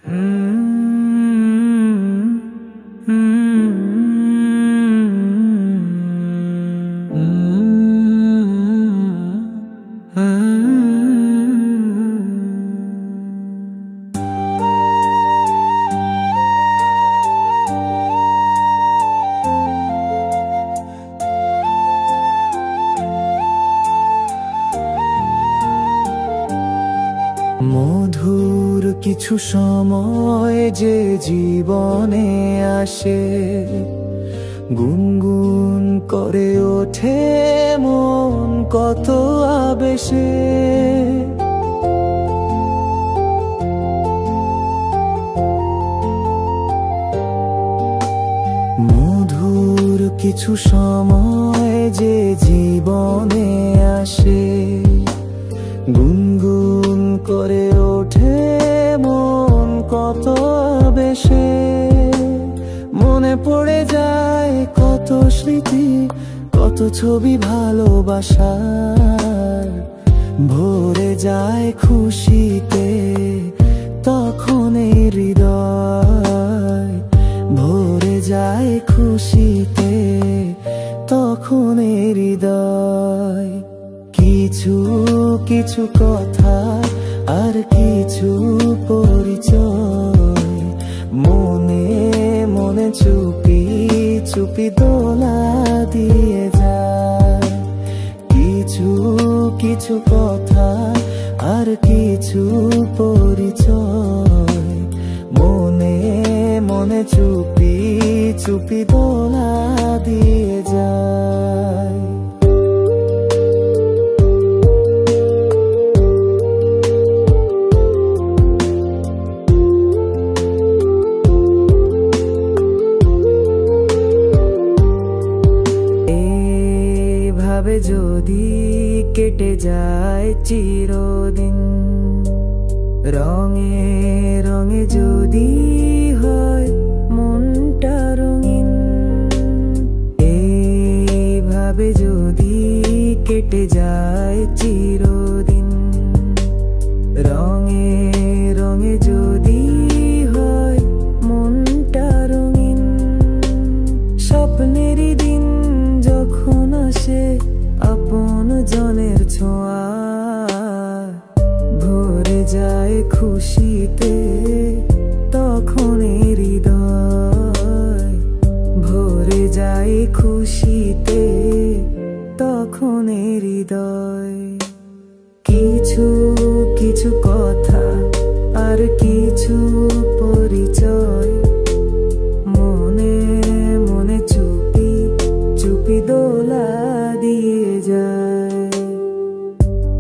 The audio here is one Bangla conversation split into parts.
মধুর কিছু সময় যে জীবনে আসে, গুনগুন করে ওঠে মন কত আবেশে। মধুর কিছু সময় যে জীবনে আসে, গুনগুন করে ওঠে মন কত আবেশে। মনে পড়ে যায় কত স্মৃতি, কত ছবি ভালোবাসার। ভরে যায় খুশিতে তখন এই হৃদয়, ভরে যায় খুশিতে তখন এই হৃদয়। কিছু কিছু কথা আর কিছু পরিচয়, মনে মনে চুপি চুপি দোলা দিয়ে যায়। কিছু কিছু কথা আর কিছু পরিচয়, মনে মনে চুপি চুপি দোলা দিয়ে যায়। যদি কেটে যায় চিরদিন, রঙে রঙে যদি হয় মনটা রঙিন, এইভাবে যদি কেটে যায় চিরদিন, রঙে রঙে যদি হয় মনটা রঙিন। স্বপ্নেরই দিন যখন আসে আপন জনের ছোঁয়া, ভরে যায় খুশিতে তখন হৃদয়, ভরে যায় খুশিতে তখন হৃদয়। কিছু কিছু কথা আর কিছু পরিচয়, মনে মনে চুপি চুপি দোলা দিয়ে যায়।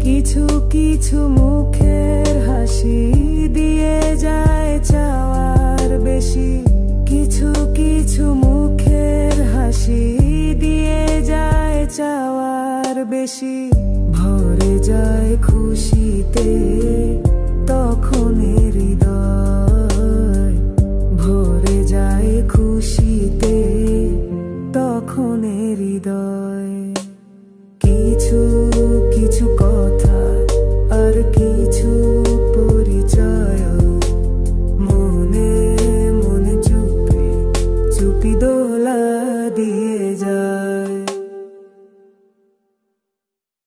কিছু কিছু মুখের হাসি দিয়ে যায় চাওয়ার বেশি, কিছু কিছু মুখের হাসি দিয়ে যায় চাওয়ার বেশি। ভরে যায় খুশিতে